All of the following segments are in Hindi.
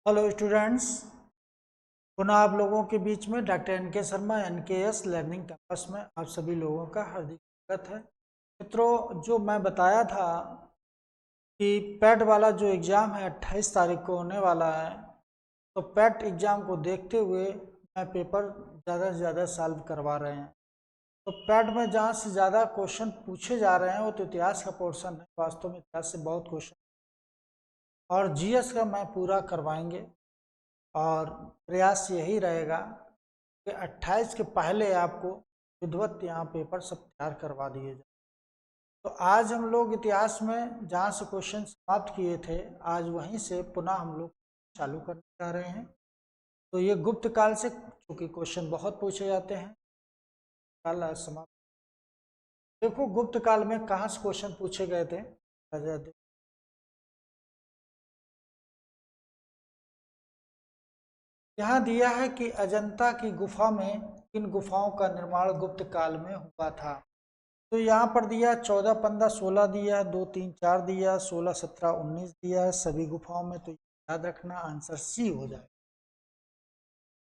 हेलो स्टूडेंट्स, पुनः आप लोगों के बीच में doctor NK. Sharma NKS learning campus में आप सभी लोगों का हार्दिक स्वागत है। मित्रों, जो मैं बताया था कि पैट वाला जो एग्ज़ाम है 28 तारीख को होने वाला है, तो पैट एग्ज़ाम को देखते हुए मैं पेपर ज़्यादा से ज़्यादा सॉल्व करवा रहे हैं। तो पैट में जहाँ से ज़्यादा क्वेश्चन पूछे जा रहे हैं वो तो इतिहास का पोर्शन है। वास्तव में इतिहास से बहुत क्वेश्चन और GS का मैं पूरा करवाएंगे और प्रयास यही रहेगा कि 28 के पहले आपको विधिवत यहाँ पेपर सब तैयार करवा दिए जाए। तो आज हम लोग इतिहास में जहाँ से क्वेश्चन समाप्त किए थे, आज वहीं से पुनः हम लोग चालू करने जा रहे हैं। तो ये गुप्त काल से, चूँकि क्वेश्चन बहुत पूछे जाते हैं, काल आज समाप्त। देखो गुप्त काल में कहाँ से क्वेश्चन पूछे गए थे। यहाँ दिया है कि अजंता की गुफा में किन गुफाओं का निर्माण गुप्त काल में हुआ था। तो यहाँ पर दिया 14, 15, 16 दिया, 2, 3, 4 दिया, 16, 17, 19 दिया है सभी गुफाओं में। तो याद रखना आंसर सी हो जाए।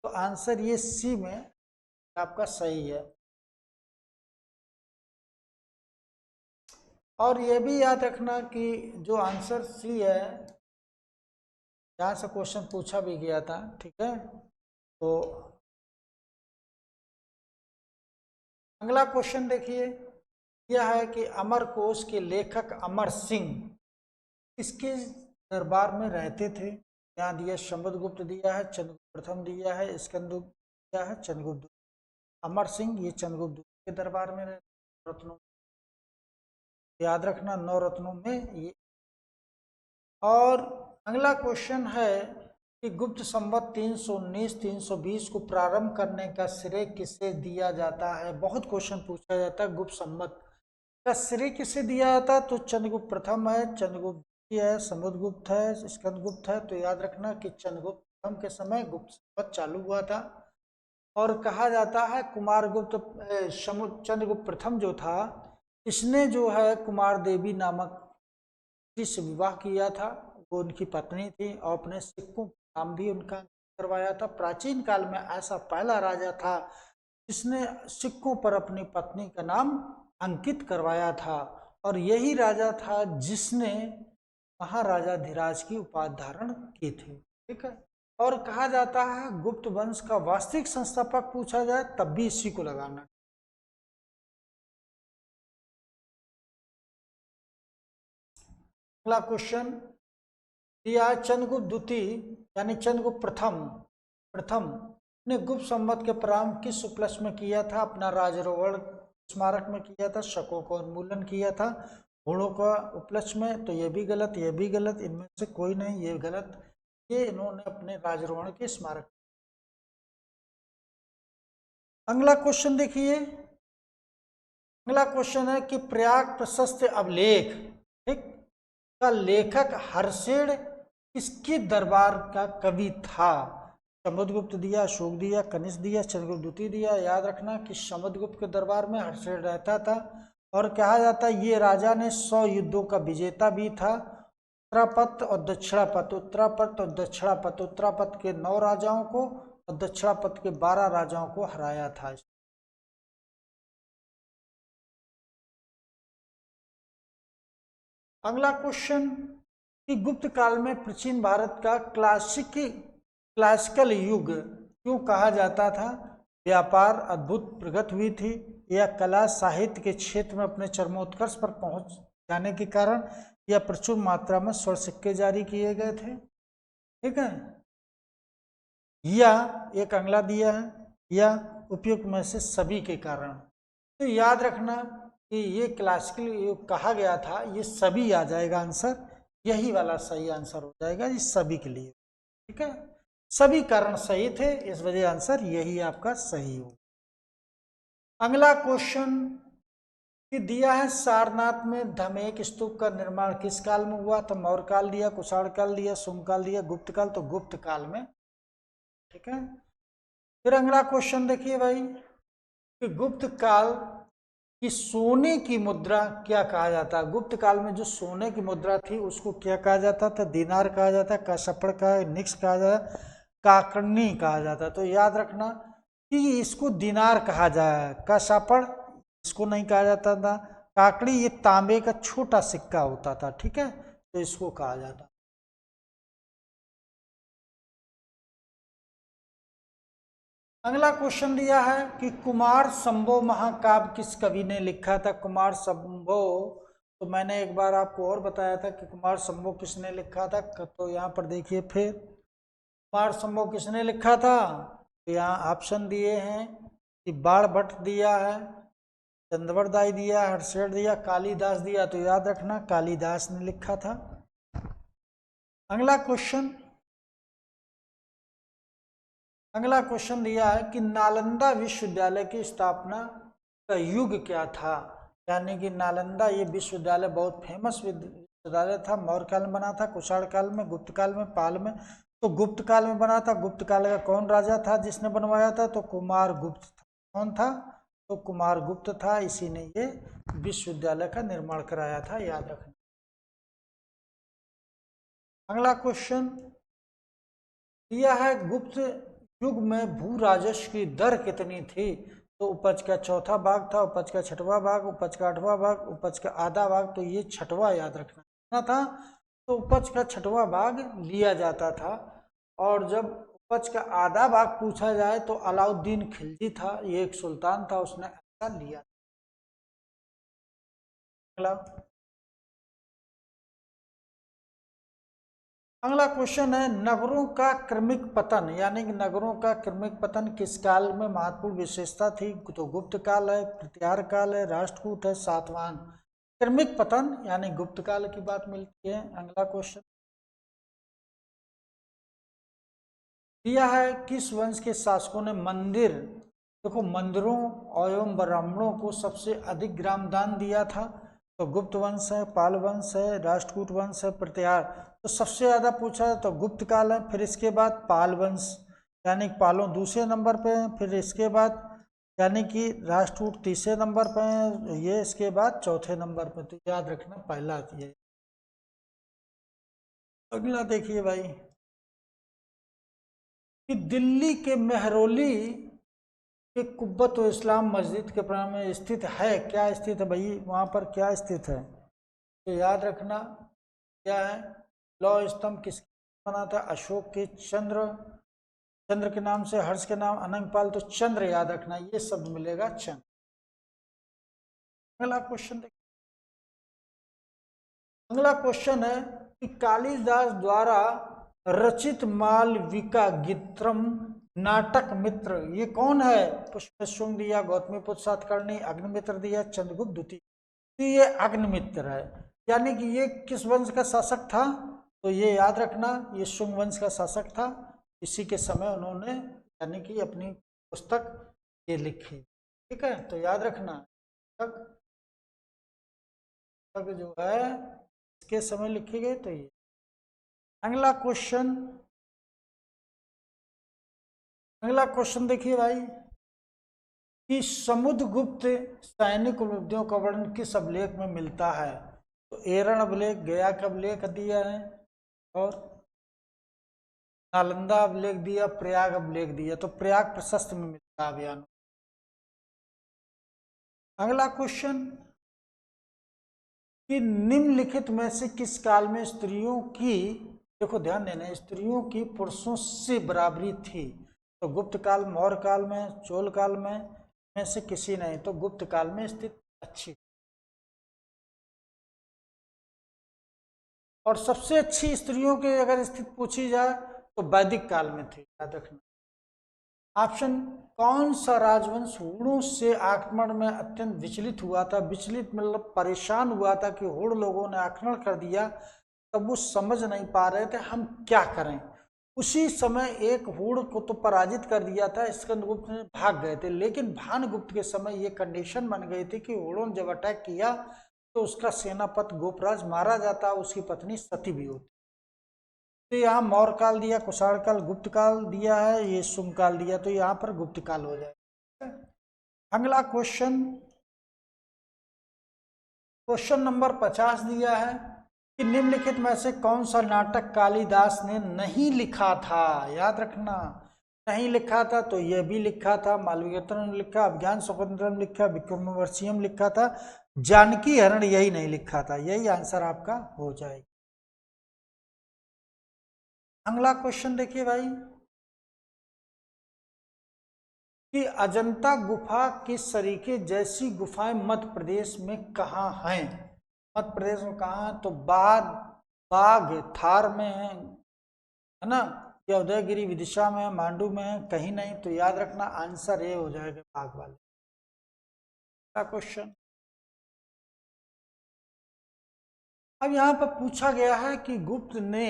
तो आंसर ये सी में आपका सही है। और ये भी याद रखना कि जो आंसर सी है, यहाँ से क्वेश्चन पूछा भी गया था, ठीक है। तो अगला क्वेश्चन देखिए, यह है कि अमरकोश के लेखक अमर सिंह किसके दरबार में रहते थे। यहाँ दिया समुद्रगुप्त दिया है, चंद्रगुप्त प्रथम दिया है, स्कंदगुप्त दिया है, चंद्रगुप्त। अमर सिंह ये चंद्रगुप्त के दरबार में रहते। रत्नों याद रखना, 9 रत्नों में ये। और अगला क्वेश्चन है कि गुप्त संवत 319-320 को प्रारंभ करने का श्रेय किसे दिया जाता है। बहुत क्वेश्चन पूछा जाता है गुप्त संवत का श्रेय किसे दिया जाता है। तो चंद्रगुप्त प्रथम है, चंद्रगुप्त है, समुद्रगुप्त है, स्कंदगुप्त है। तो याद रखना कि चंद्रगुप्त प्रथम के समय गुप्त संवत चालू हुआ था। और कहा जाता है कुमारगुप्त चंद्रगुप्त प्रथम जो था, इसने जो है कुमार देवी नामक से विवाह किया था। वो उनकी पत्नी थी और अपने सिक्कों का नाम भी उनका करवाया था। प्राचीन काल में ऐसा पहला राजा था जिसने सिक्कों पर अपनी पत्नी का नाम अंकित करवाया था। और यही राजा था जिसने महाराजा धीराज की उपाधि धारण की थी, ठीक है। और कहा जाता है गुप्त वंश का वास्तविक संस्थापक पूछा जाए तब भी इसी को लगाना। अगला क्वेश्चन दिया चंद्रगुप्त द्वितीय यानी चंद्रगुप्त प्रथम प्रथम ने गुप्त संवत के प्रारंभ किस उपलक्ष्य में किया था। अपना राजरोहण स्मारक में किया था, शकों का उन्मूलन किया था, घोड़ों का उपलक्ष्य में। तो ये भी गलत, ये भी गलत, इनमें से कोई नहीं, ये गलत। ये इन्होंने अपने राजरोहण के स्मारक। अगला क्वेश्चन देखिए, अगला क्वेश्चन है कि प्रयाग प्रशस्त अभिलेख, ठीक, का लेखक हर्षेण किसके दरबार का कवि था। समुद्रगुप्त दिया, अशोक दिया, कनिष्क दिया, चंद्रगुप्त द्वितीय दिया। याद रखना कि समुद्रगुप्त के दरबार में हर्षेण रहता था। और कहा जाता है ये राजा ने 100 युद्धों का विजेता भी था। उत्तरापत और दक्षिणापत, उत्तरापत और दक्षिणापत, उत्तरापत के 9 राजाओं को और दक्षिणापत के 12 राजाओं को हराया था। अगला क्वेश्चन कि गुप्त काल में प्राचीन भारत का क्लासिकल युग क्यों कहा जाता था। व्यापार अद्भुत प्रगति हुई थी, या कला साहित्य के क्षेत्र में अपने चरमोत्कर्ष पर पहुंच जाने के कारण, या प्रचुर मात्रा में स्वर्ण सिक्के जारी किए गए थे, ठीक है। या एक अगला दिया है, या उपयुक्त में से सभी के कारण। तो याद रखना कि ये क्लासिकल युग कहा गया था, ये सभी आ जाएगा आंसर, यही वाला सही आंसर हो जाएगा ये सभी के लिए, ठीक है। सभी कारण सही थे, इस वजह आंसर यही आपका सही हो। अगला क्वेश्चन कि दिया है सारनाथ में धमेक स्तूप का निर्माण किस काल में हुआ। तो मौर्य काल दिया, कुषाण काल दिया, शुंग काल दिया, गुप्त काल। तो गुप्त काल में, ठीक है। फिर अगला क्वेश्चन देखिए भाई कि गुप्त काल कि सोने की मुद्रा क्या कहा जाता है। गुप्त काल में जो सोने की मुद्रा थी उसको क्या कहा जाता था? दिनार कहा जाता, कसपड़ का निक्स कहा जाता, काकनी कहा जाता। तो याद रखना कि इसको दिनार कहा जाए, कसपड़ इसको नहीं कहा जाता था, काकड़ी ये तांबे का छोटा सिक्का होता था, ठीक है, तो इसको कहा जाता। अगला क्वेश्चन दिया है कि कुमार संभव महाकाव्य किस कवि ने लिखा था? कुमार संभव, तो मैंने एक बार आपको और बताया था कि कुमार संभव किसने लिखा था। तो यहाँ पर देखिए फिर कुमार संभव किसने लिखा था, तो यहाँ ऑप्शन दिए हैं कि बाण भट्ट दिया है, चंद्रवरदाई दिया, हर्षेय दिया, कालिदास दिया। तो याद रखना कालिदास ने लिखा था। अगला क्वेश्चन दिया है कि नालंदा विश्वविद्यालय की स्थापना का युग क्या था? यानी कि नालंदा ये विश्वविद्यालय बहुत फेमस विश्वविद्यालय था। मौर्य काल में बना था, कुषाण काल में, गुप्त काल में, पाल में। तो गुप्त काल में बना था। गुप्त काल का कौन राजा था जिसने बनवाया था? तो कुमार गुप्त था। कौन था? तो कुमार गुप्त था, इसी ने ये विश्वविद्यालय का निर्माण कराया था, याद रखना। अगला क्वेश्चन दिया है गुप्त युग में भू राजस्व की दर कितनी थी? तो उपज का चौथा भाग था, उपज का छठवां भाग, उपज का आठवां भाग, उपज का आधा भाग। तो ये छठवां याद रखना था। तो उपज का छठवां भाग लिया जाता था। और जब उपज का आधा भाग पूछा जाए तो अलाउद्दीन खिलजी था, ये एक सुल्तान था, उसने ऐसा लिया। अगला क्वेश्चन है नगरों का क्रमिक पतन, यानी कि नगरों का क्रमिक पतन किस काल में महत्वपूर्ण विशेषता थी? तो गुप्त काल है, प्रतिहार काल है, राष्ट्रकूट है, सातवाहन। क्रमिक पतन यानी गुप्त काल की बात मिलती है। अगला क्वेश्चन दिया है किस वंश के शासकों ने मंदिर, देखो मंदिरों एवं ब्राह्मणों को सबसे अधिक ग्राम दान दिया था? तो गुप्त वंश है, पाल वंश है, राष्ट्रकूट वंश है, प्रतिहार। तो सबसे ज्यादा पूछा है तो गुप्त काल है, फिर इसके बाद पाल वंश यानी पालों दूसरे नंबर पे है, फिर इसके बाद यानी कि राष्ट्रकूट तीसरे नंबर पे है, ये इसके बाद चौथे नंबर पे। तो याद रखना पहला ये। अगला देखिए भाई कि दिल्ली के मेहरौली के कुब्बत इस्लाम मस्जिद के प्रांगण में स्थित है, क्या स्थित है भाई वहाँ पर, क्या स्थित है? तो याद रखना क्या है, लौह स्तंभ किसके बना था? अशोक के। चंद्र, चंद्र के नाम से, हर्ष के नाम अनंगपाल, तो चंद्र याद रखना, ये शब्द मिलेगा चंद्र। अगला क्वेश्चन देखिए। अगला क्वेश्चन है कि कालिदास द्वारा रचित मालविका गीतम नाटक मित्र ये कौन है? पुष्पशुंग दिया, गौतमीपुत्र सातकर्णी, अग्निमित्र दिया, चंद्रगुप्त द्वितीय। तो ये अग्निमित्र है, यानी कि ये किस वंश का शासक था? तो ये याद रखना ये शुंग वंश का शासक था। इसी के समय उन्होंने यानी कि अपनी पुस्तक ये लिखी, ठीक है। तो याद रखना पुस्तक जो है इसके समय लिखी गई। तो ये अगला क्वेश्चन, अगला क्वेश्चन देखिए भाई कि समुद्रगुप्त सैनिक उपलब्धियों का वर्णन किस अभिलेख में मिलता है? तो एरण अभिलेख, गया का अभिलेख दिया है, और नालंदा अभिलेख दिया, प्रयाग अभिलेख दिया। तो प्रयाग प्रशस्त में मिलता है अभियान। अगला क्वेश्चन कि निम्नलिखित में से किस काल में स्त्रियों की, देखो ध्यान देना, स्त्रियों की पुरुषों से बराबरी थी? तो गुप्त काल, मौर्य काल में, चोल काल में से किसी नहीं। तो गुप्त काल में स्थित अच्छी, और सबसे अच्छी स्त्रियों की अगर स्थिति पूछी जाए तो वैदिक काल में थी, याद रखना। ऑप्शन कौन सा राजवंश हुड़ों से आक्रमण में अत्यंत विचलित हुआ था? विचलित मतलब परेशान हुआ था कि हुड़ लोगों ने आक्रमण कर दिया, तब वो समझ नहीं पा रहे थे हम क्या करें। उसी समय एक हुड़ को तो पराजित कर दिया था, स्कंदगुप्त ने भाग गए थे, लेकिन भानुगुप्त के समय ये कंडीशन बन गई थी कि हुड़ों ने जब अटैक किया तो उसका सेनापति गोपराज मारा जाता, उसकी पत्नी सती भी होती। तो यहाँ मौर्य काल दिया, कुषाण काल, गुप्त काल दिया है, ये शुंग काल दिया, तो यहाँ पर गुप्त काल हो जाएगा। अगला क्वेश्चन क्वेश्चन नंबर 50 दिया है कि निम्नलिखित में से कौन सा नाटक कालिदास ने नहीं लिखा था। याद रखना, नहीं लिखा था तो यह भी लिखा था, मालविकेतन ने लिखा, अभिज्ञान स्वतंत्रम लिखा, विक्रमोर्वशीयम लिखा था, जानकी हरण यही नहीं लिखा था। यही आंसर आपका हो जाएगा। अगला क्वेश्चन देखिए भाई कि अजंता गुफा के सरीखे जैसी गुफाएं मध्य प्रदेश में कहाँ हैं। मध्य प्रदेश में कहाँ है? तो बाघ थार में है ना, या उदयगिरी विदिशा में, मांडू में है, कहीं नहीं। तो याद रखना आंसर ए हो जाएगा, बाघ वाले का क्वेश्चन। अब यहाँ पर पूछा गया है कि गुप्त ने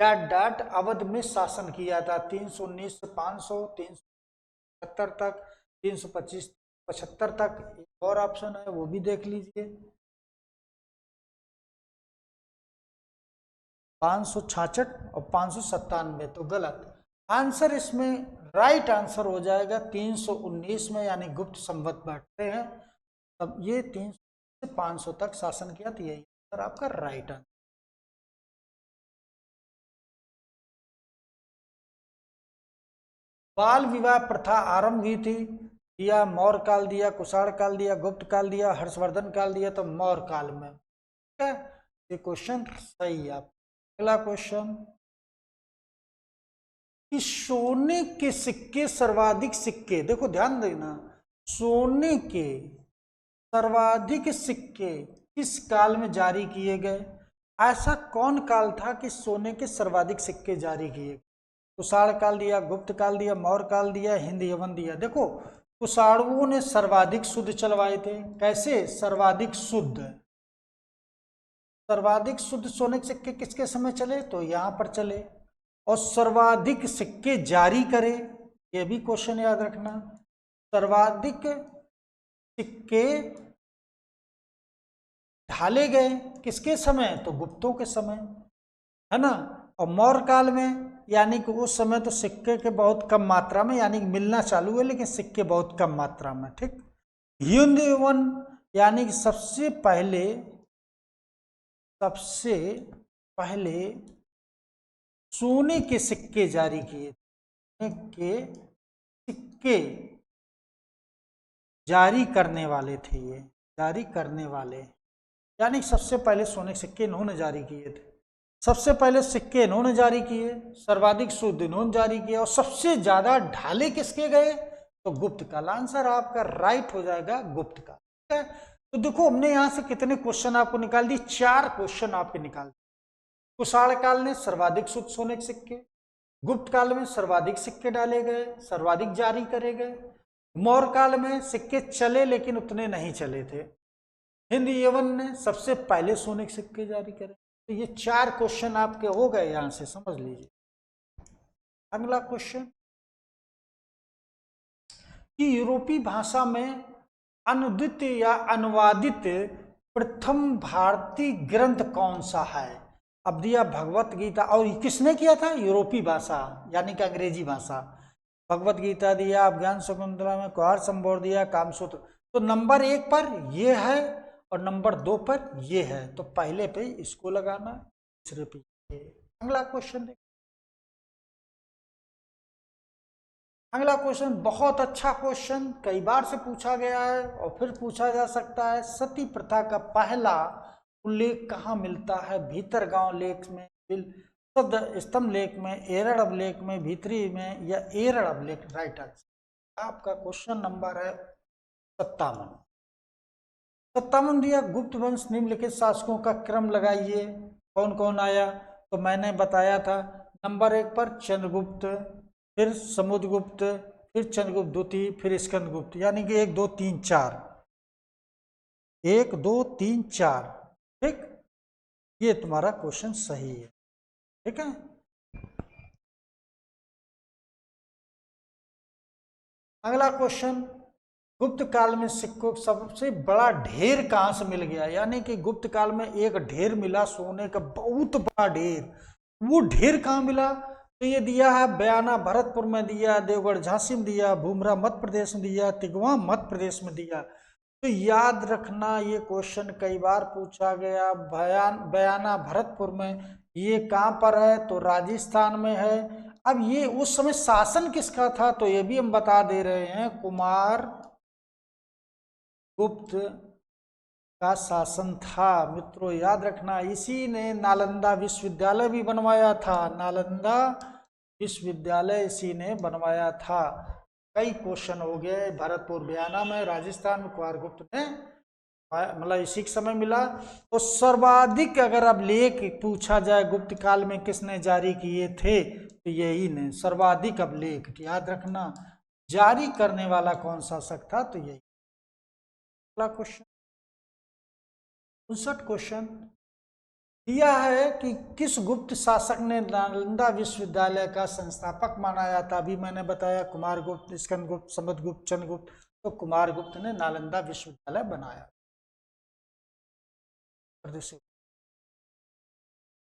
डाट अवध में शासन किया था 319 से 500, 370 तक, 325 75 तक। एक और ऑप्शन है वो भी देख लीजिए, 566 और 597। तो गलत आंसर इसमें राइट आंसर हो जाएगा 319 में, यानी गुप्त संवत बैठते हैं तब ये 300 से 500 तक शासन किया। तो यही आंसर आपका राइट आंसर। बाल विवाह प्रथा आरंभ हुई थी, दिया मौर्य काल, दिया कुषाण काल, दिया गुप्त काल, दिया हर्षवर्धन काल, दिया तो मौर्य काल में। ठीक है, ये क्वेश्चन सही है। अगला क्वेश्चन कि सोने के सिक्के सर्वाधिक सिक्के, देखो ध्यान देना, सोने के सर्वाधिक सिक्के किस काल में जारी किए गए। ऐसा कौन काल था कि सोने के सर्वाधिक सिक्के जारी किए। कुषाण काल दिया, गुप्त काल दिया, मौर्य काल दिया, हिंद यवन दिया। देखो कुषाणुओं ने सर्वाधिक शुद्ध चलवाए थे। कैसे सर्वाधिक शुद्ध? सर्वाधिक शुद्ध सोने के सिक्के किसके समय चले? तो यहां पर चले। और सर्वाधिक सिक्के जारी करे, यह भी क्वेश्चन याद रखना। सर्वाधिक सिक्के ढाले गए किसके समय? तो गुप्तों के समय, है ना। और मौर्य काल में यानी कि उस समय तो सिक्के के बहुत कम मात्रा में, यानी कि मिलना चालू है लेकिन सिक्के बहुत कम मात्रा में। ठीक, हिंद यवन यानी कि सबसे पहले सोने के सिक्के जारी किए। के सिक्के जारी करने वाले थे, ये जारी करने वाले, यानी सबसे पहले सोने के सिक्के इन्होंने जारी किए थे। सबसे पहले सिक्के इन्होंने जारी किए, सर्वाधिक शुद्ध इन्होंने जारी किया, और सबसे ज्यादा ढाले किसके गए? तो गुप्त काल। आंसर आपका राइट हो जाएगा गुप्त काल। ठीक है, तो देखो हमने यहां से कितने क्वेश्चन आपको निकाल दिए, 4 क्वेश्चन आपके निकाल दिए। कुषाण काल ने सर्वाधिक शुद्ध सोने के सिक्के, गुप्त काल में सर्वाधिक सिक्के डाले गए, सर्वाधिक जारी करे गए, मौर्य काल में सिक्के चले लेकिन उतने नहीं चले थे, हिंद यवन ने सबसे पहले सोने के सिक्के जारी करे। तो ये 4 क्वेश्चन आपके हो गए, यहां से समझ लीजिए। अगला क्वेश्चन कि यूरोपीय भाषा में अनुदित या अनुवादित प्रथम भारतीय ग्रंथ कौन सा है। अब दिया भगवत गीता, और किसने किया था? यूरोपीय भाषा यानी कि अंग्रेजी भाषा। भगवत गीता दिया, अभिज्ञान शकुंतला में कुहार संबोध दिया, कामसूत्र। तो नंबर 1 पर ये है और नंबर 2 पर ये है, तो पहले पे इसको लगाना, दूसरे पे ये। अगला क्वेश्चन देखिए। अगला क्वेश्चन बहुत अच्छा क्वेश्चन, कई बार से पूछा गया है और फिर पूछा जा सकता है। सती प्रथा का पहला उल्लेख कहाँ मिलता है? भीतरगांव लेख में, स्तंभ लेख में, एरड़ अभिलेख में, भीतरी में, या एरड़ अभिलेख। राइट आंसर आपका क्वेश्चन नंबर है 57। 57 दिया गुप्त वंश निम्नलिखित शासकों का क्रम लगाइए, कौन कौन आया? तो मैंने बताया था, नंबर 1 पर चंद्रगुप्त, फिर समुद्रगुप्त, फिर चंद्रगुप्त द्वितीय, फिर स्कंदगुप्त, यानी कि 1 2 3 4, 1 2 3 4। ठीक, ये तुम्हारा क्वेश्चन सही है। ठीक है, अगला क्वेश्चन, गुप्त काल में सिक्कों सबसे बड़ा ढेर कहां से मिल गया? यानी कि गुप्त काल में एक ढेर मिला सोने का, बहुत बड़ा ढेर। वो ढेर कहां मिला? तो ये दिया है बयाना भरतपुर में दिया, देवगढ़ झांसी में दिया, भूमरा मध्य प्रदेश में दिया, तिगवा मध्य प्रदेश में दिया। तो याद रखना, ये क्वेश्चन कई बार पूछा गया। बयाना भरतपुर में, ये कहाँ पर है? तो राजस्थान में है। अब ये उस समय शासन किसका था? तो ये भी हम बता दे रहे हैं, कुमार गुप्त का शासन था। मित्रों याद रखना, इसी ने नालंदा विश्वविद्यालय भी बनवाया था। नालंदा विश्वविद्यालय इसी ने बनवाया था। कई क्वेश्चन हो गए। भरतपुर बयाना में, राजस्थान में कुमार गुप्त ने, मतलब इसी समय मिला। तो सर्वाधिक अगर अब लेख पूछा जाए गुप्त काल में किसने जारी किए थे, तो यही ने सर्वाधिक अब लेख, याद रखना, जारी करने वाला कौन शासक था? तो यही। अगला क्वेश्चन 59 क्वेश्चन दिया है कि किस गुप्त शासक ने नालंदा विश्वविद्यालय का संस्थापक माना जाता? अभी मैंने बताया कुमार गुप्त, स्कंद गुप्त, समुद्रगुप्त, चंद्रगुप्त। तो कुमार गुप्त ने नालंदा विश्वविद्यालय बनाया।